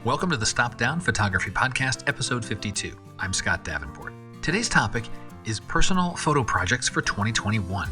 Welcome to the Stop Down Photography Podcast, episode 52. I'm Scott Davenport. Today's topic is personal photo projects for 2021.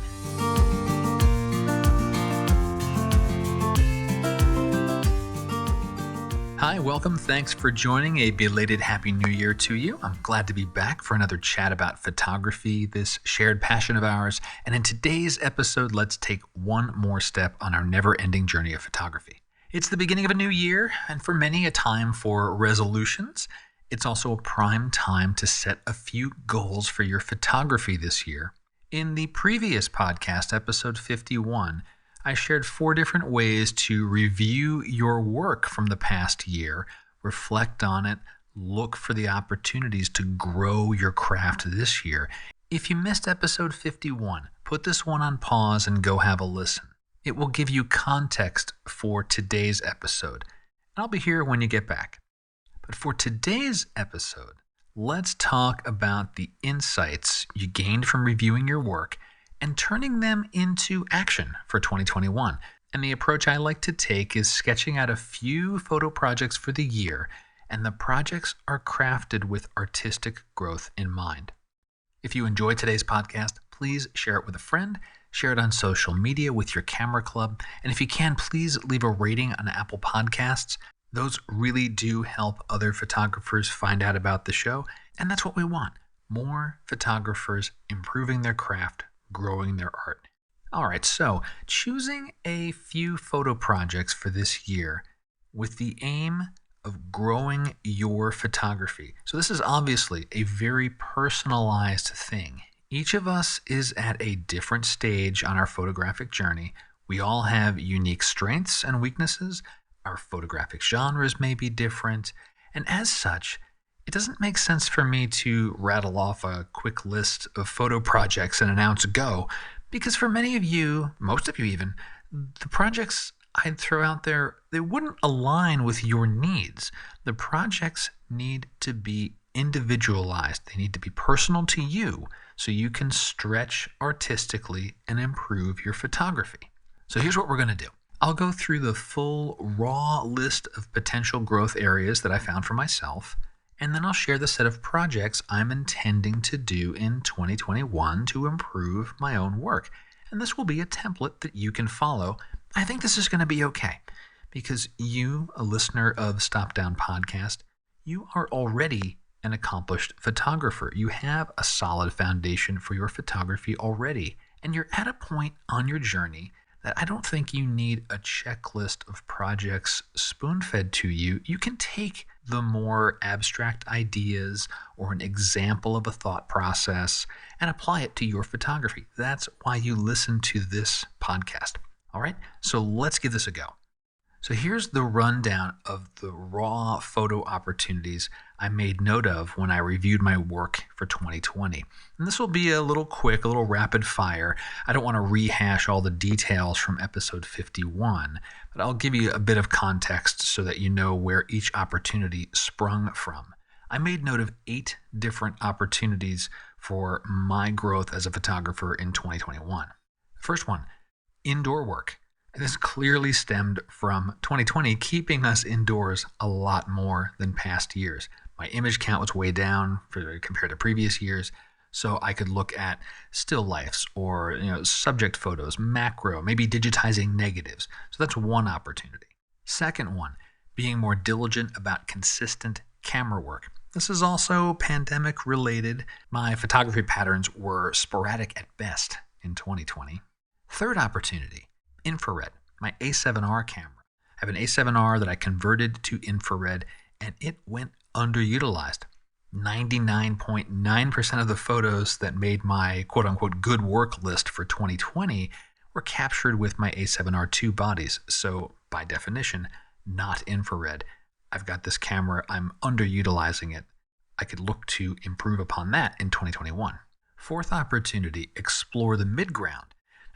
Hi, welcome. Thanks for joining. A belated Happy New Year to you. I'm glad to be back for another chat about photography, this shared passion of ours. And in today's episode, let's take one more step on our never-ending journey of photography. It's the beginning of a new year, and for many, a time for resolutions. It's also a prime time to set a few goals for your photography this year. In the previous podcast, episode 51, I shared 4 different ways to review your work from the past year, reflect on it, look for the opportunities to grow your craft this year. If you missed episode 51, put this one on pause and go have a listen. It will give you context for today's episode. I'll be here when you get back. But for today's episode, let's talk about the insights you gained from reviewing your work and turning them into action for 2021. And the approach I like to take is sketching out a few photo projects for the year, and the projects are crafted with artistic growth in mind. If you enjoyed today's podcast, please share it with a friend, share it on social media with your camera club, and if you can, please leave a rating on Apple Podcasts. Those really do help other photographers find out about the show, and that's what we want. More photographers improving their craft, growing their art. All right, so choosing a few photo projects for this year with the aim of growing your photography. So this is obviously a very personalized thing. Each of us is at a different stage on our photographic journey. We all have unique strengths and weaknesses. Our photographic genres may be different. And as such, it doesn't make sense for me to rattle off a quick list of photo projects and announce go, because for many of you, most of you even, the projects I'd throw out there, they wouldn't align with your needs. The projects need to be individualized. They need to be personal to you so you can stretch artistically and improve your photography. So here's what we're going to do. I'll go through the full raw list of potential growth areas that I found for myself, and then I'll share the set of projects I'm intending to do in 2021 to improve my own work. And this will be a template that you can follow. I think this is going to be okay because you, a listener of Stop Down Podcast, you are already an accomplished photographer. You have a solid foundation for your photography already, and you're at a point on your journey that I don't think you need a checklist of projects spoon-fed to you. You can take the more abstract ideas or an example of a thought process and apply it to your photography. That's why you listen to this podcast. All right, so let's give this a go. So here's the rundown of the raw photo opportunities I made note of when I reviewed my work for 2020. And this will be a little quick, a little rapid fire. I don't want to rehash all the details from episode 51, but I'll give you a bit of context so that you know where each opportunity sprung from. I made note of 8 different opportunities for my growth as a photographer in 2021. First one, indoor work. This clearly stemmed from 2020 keeping us indoors a lot more than past years. My image count was way down compared to previous years, so I could look at still lifes or subject photos, macro, maybe digitizing negatives. So that's one opportunity. Second one, being more diligent about consistent camera work. This is also pandemic related. My photography patterns were sporadic at best in 2020. Third opportunity, infrared, my A7R camera. I have an A7R that I converted to infrared, and it went underutilized. 99.9% of the photos that made my quote-unquote good work list for 2020 were captured with my A7R II bodies, so by definition, not infrared. I've got this camera, I'm underutilizing it. I could look to improve upon that in 2021. Fourth opportunity, explore the mid-ground.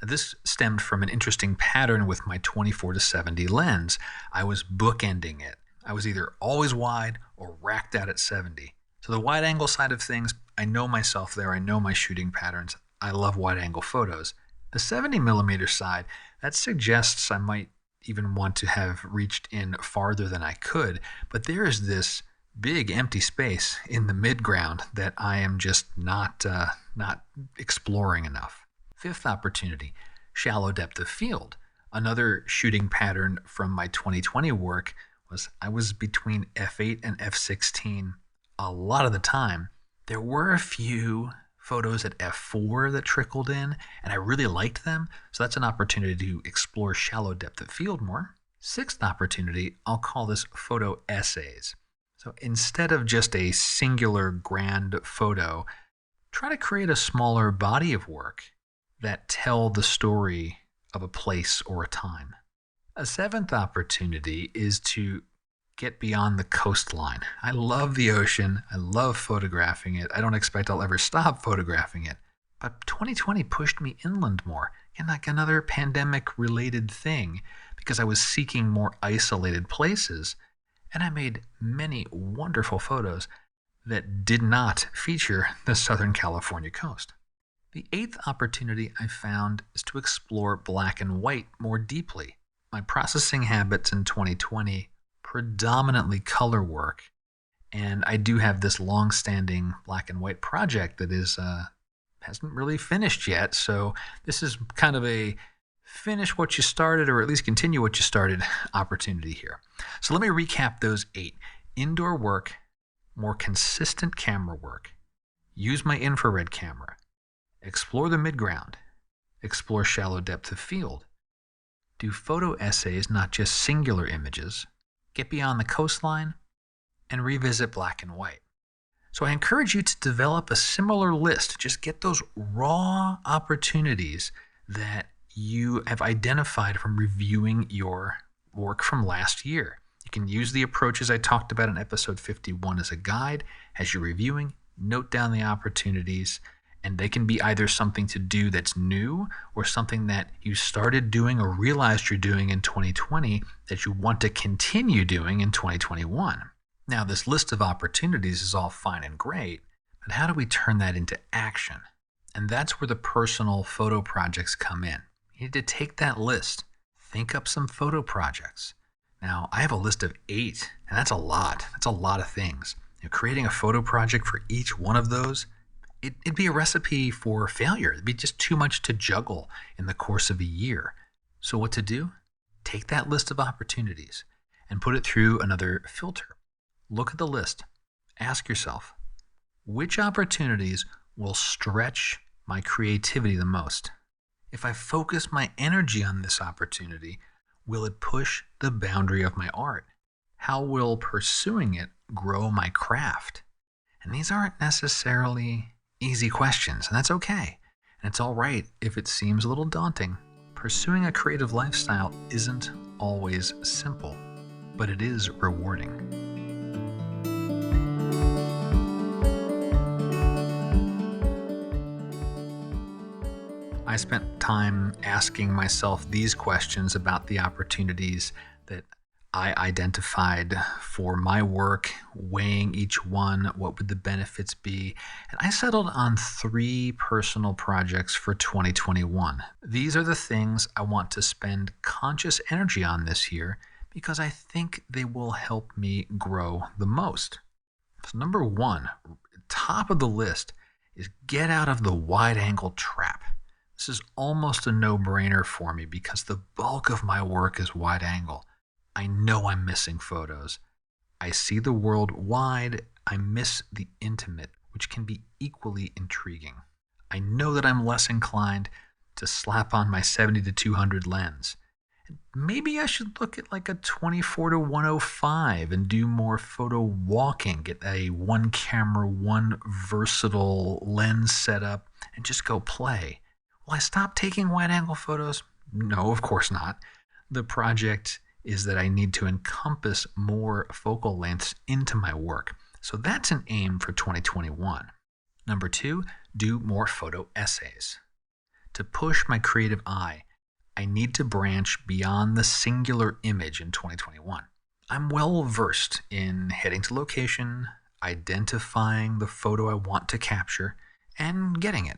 This stemmed from an interesting pattern with my 24-70 lens. I was bookending it. I was either always wide or racked out at 70. So the wide angle side of things, I know myself there. I know my shooting patterns. I love wide angle photos. The 70 millimeter side, that suggests I might even want to have reached in farther than I could, but there is this big empty space in the midground that I am just not exploring enough. Fifth opportunity, shallow depth of field. Another shooting pattern from my 2020 work was I was between f8 and f16 a lot of the time. There were a few photos at f4 that trickled in, and I really liked them, so that's an opportunity to explore shallow depth of field more. Sixth opportunity, I'll call this photo essays. So instead of just a singular grand photo, try to create a smaller body of work that tell the story of a place or a time. A seventh opportunity is to get beyond the coastline. I love the ocean. I love photographing it. I don't expect I'll ever stop photographing it. But 2020 pushed me inland more, and like another pandemic-related thing, because I was seeking more isolated places, and I made many wonderful photos that did not feature the Southern California coast. The eighth opportunity I found is to explore black and white more deeply. My processing habits in 2020 predominantly color work, and I do have this long-standing black and white project that hasn't really finished yet, so this is kind of a finish what you started, or at least continue what you started opportunity here. So let me recap those 8. Indoor work, more consistent camera work, use my infrared camera, explore the midground, explore shallow depth of field, do photo essays, not just singular images, get beyond the coastline, and revisit black and white. So I encourage you to develop a similar list. Just get those raw opportunities that you have identified from reviewing your work from last year. You can use the approaches I talked about in episode 51 as a guide. As you're reviewing, note down the opportunities, and they can be either something to do that's new or something that you started doing or realized you're doing in 2020 that you want to continue doing in 2021. Now, this list of opportunities is all fine and great, but how do we turn that into action? And that's where the personal photo projects come in. You need to take that list, think up some photo projects. Now, I have a list of 8, and that's a lot. That's a lot of things. Creating a photo project for each one of those, it'd be a recipe for failure. It'd be just too much to juggle in the course of a year. So what to do? Take that list of opportunities and put it through another filter. Look at the list. Ask yourself, which opportunities will stretch my creativity the most? If I focus my energy on this opportunity, will it push the boundary of my art? How will pursuing it grow my craft? And these aren't necessarily easy questions, and that's okay. And it's all right if it seems a little daunting. Pursuing a creative lifestyle isn't always simple, but it is rewarding. I spent time asking myself these questions about the opportunities that I identified for my work, weighing each one, what would the benefits be, and I settled on 3 personal projects for 2021. These are the things I want to spend conscious energy on this year because I think they will help me grow the most. So number 1, top of the list, is get out of the wide-angle trap. This is almost a no-brainer for me because the bulk of my work is wide-angle. I know I'm missing photos. I see the world wide. I miss the intimate, which can be equally intriguing. I know that I'm less inclined to slap on my 70-200 lens. Maybe I should look at like a 24-105 and do more photo walking, get a 1 camera, 1 versatile lens setup, and just go play. Will I stop taking wide-angle photos? No, of course not. The project is that I need to encompass more focal lengths into my work. So that's an aim for 2021. Number 2, do more photo essays. To push my creative eye, I need to branch beyond the singular image in 2021. I'm well versed in heading to location, identifying the photo I want to capture, and getting it.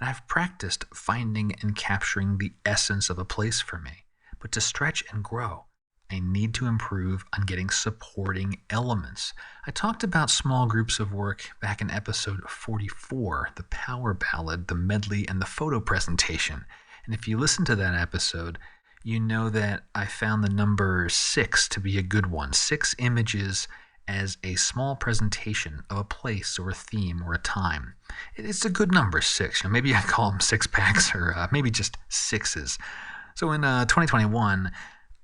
And I've practiced finding and capturing the essence of a place for me. But to stretch and grow, I need to improve on getting supporting elements. I talked about small groups of work back in episode 44, the power ballad, the medley, and the photo presentation. And if you listen to that episode, you know that I found the number 6 to be a good one. 6 images as a small presentation of a place or a theme or a time. It's a good number, 6. Maybe I call them 6-packs or maybe just 6s. So in 2021,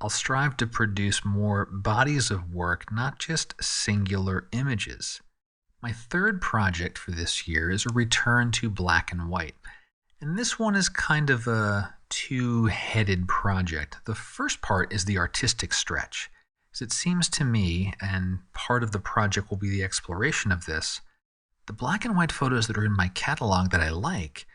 I'll strive to produce more bodies of work, not just singular images. My third project for this year is a return to black and white. And this one is kind of a two-headed project. The first part is the artistic stretch. As it seems to me, and part of the project will be the exploration of this, the black and white photos that are in my catalog that I like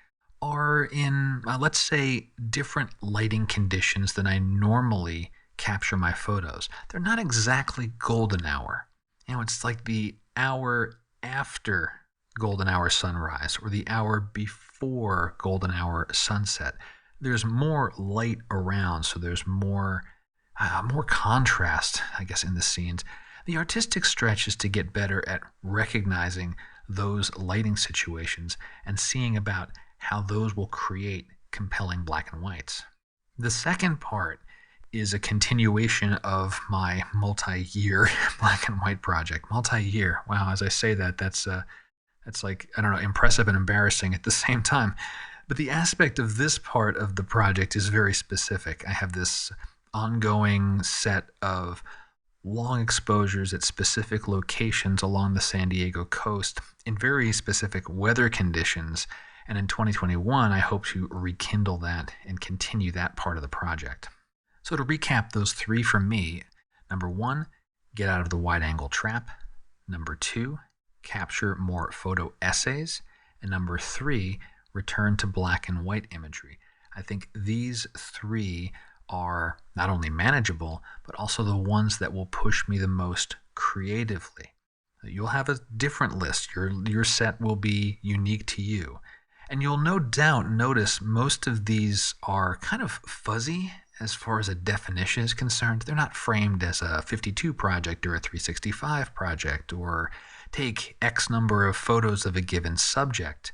are in, let's say, different lighting conditions than I normally capture my photos. They're not exactly golden hour. It's like the hour after golden hour sunrise or the hour before golden hour sunset. There's more light around, so there's more contrast, I guess, in the scenes. The artistic stretch is to get better at recognizing those lighting situations and seeing about how those will create compelling black and whites. The second part is a continuation of my multi-year black and white project. Multi-year. Wow, as I say that, that's like, I don't know, impressive and embarrassing at the same time. But the aspect of this part of the project is very specific. I have this ongoing set of long exposures at specific locations along the San Diego coast in very specific weather conditions. And in 2021, I hope to rekindle that and continue that part of the project. So to recap those 3 from me, number 1, get out of the wide-angle trap. Number 2, capture more photo essays. And number 3, return to black and white imagery. I think these 3 are not only manageable, but also the ones that will push me the most creatively. You'll have a different list. Your set will be unique to you. And you'll no doubt notice most of these are kind of fuzzy as far as a definition is concerned. They're not framed as a 52 project or a 365 project or take X number of photos of a given subject.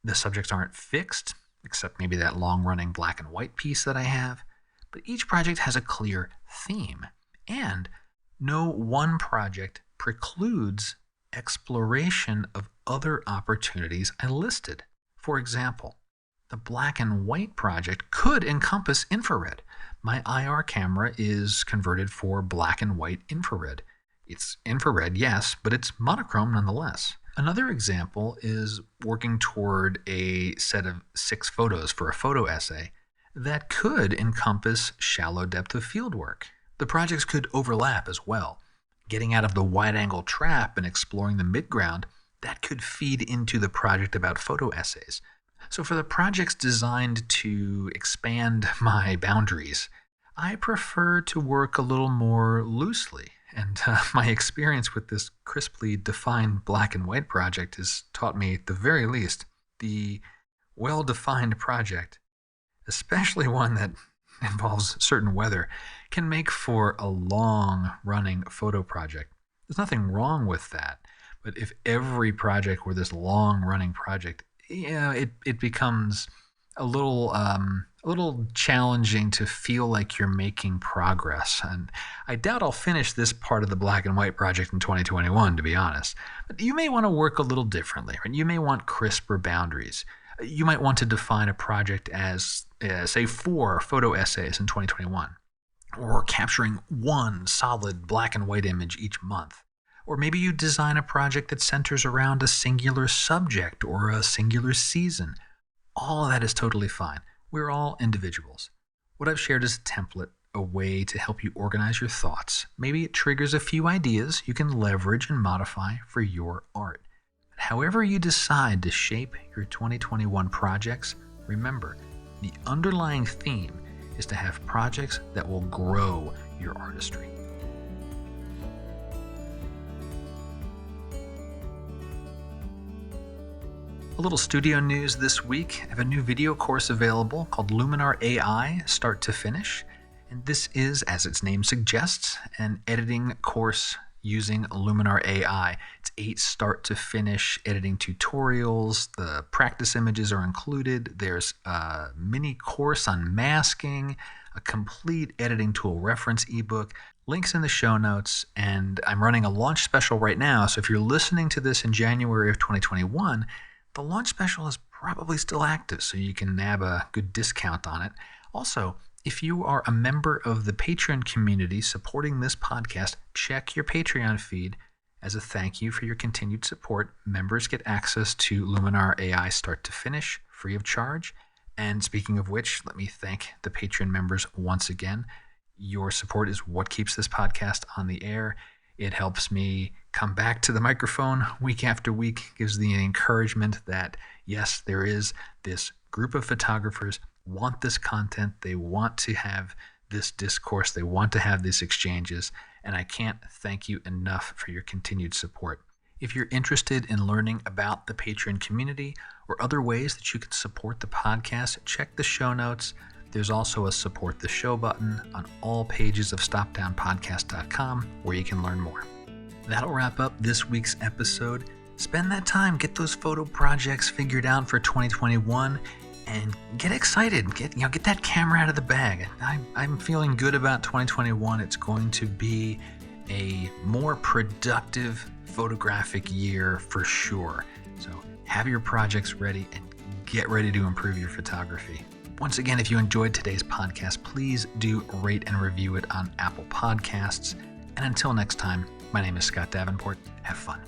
The subjects aren't fixed, except maybe that long-running black and white piece that I have. But each project has a clear theme, and no one project precludes exploration of other opportunities I listed. For example, the black and white project could encompass infrared. My IR camera is converted for black and white infrared. It's infrared, yes, but it's monochrome nonetheless. Another example is working toward a set of 6 photos for a photo essay that could encompass shallow depth of field work. The projects could overlap as well. Getting out of the wide-angle trap and exploring the midground, that could feed into the project about photo essays. So for the projects designed to expand my boundaries, I prefer to work a little more loosely. And my experience with this crisply defined black and white project has taught me, at the very least, the well-defined project, especially one that involves certain weather, can make for a long-running photo project. There's nothing wrong with that. But if every project were this long-running project, it becomes a little challenging to feel like you're making progress. And I doubt I'll finish this part of the black and white project in 2021, to be honest. But you may want to work a little differently, right? You may want crisper boundaries. You might want to define a project as, say, 4 photo essays in 2021, or capturing 1 solid black and white image each month. Or maybe you design a project that centers around a singular subject or a singular season. All of that is totally fine. We're all individuals. What I've shared is a template, a way to help you organize your thoughts. Maybe it triggers a few ideas you can leverage and modify for your art. However you decide to shape your 2021 projects, remember, the underlying theme is to have projects that will grow your artistry. A little studio news this week. I have a new video course available called Luminar AI Start to Finish. And this is, as its name suggests, an editing course using Luminar AI. It's 8 start-to-finish editing tutorials. The practice images are included. There's a mini course on masking, a complete editing tool reference ebook, links in the show notes, and I'm running a launch special right now. So if you're listening to this in January of 2021, the launch special is probably still active, so you can nab a good discount on it. Also, if you are a member of the Patreon community supporting this podcast, check your Patreon feed. As a thank you for your continued support, members get access to Luminar AI start to finish, free of charge. And speaking of which, let me thank the Patreon members once again. Your support is what keeps this podcast on the air. It helps me come back to the microphone week after week, gives the encouragement that, yes, there is this group of photographers want this content, they want to have this discourse, they want to have these exchanges, and I can't thank you enough for your continued support. If you're interested in learning about the Patreon community or other ways that you can support the podcast, check the show notes. There's also a support the show button on all pages of stopdownpodcast.com where you can learn more. That'll wrap up this week's episode. Spend that time, get those photo projects figured out for 2021, and get excited. Get that camera out of the bag. I'm feeling good about 2021. It's going to be a more productive photographic year for sure. So have your projects ready and get ready to improve your photography. Once again, if you enjoyed today's podcast, please do rate and review it on Apple Podcasts. And until next time, my name is Scott Davenport. Have fun.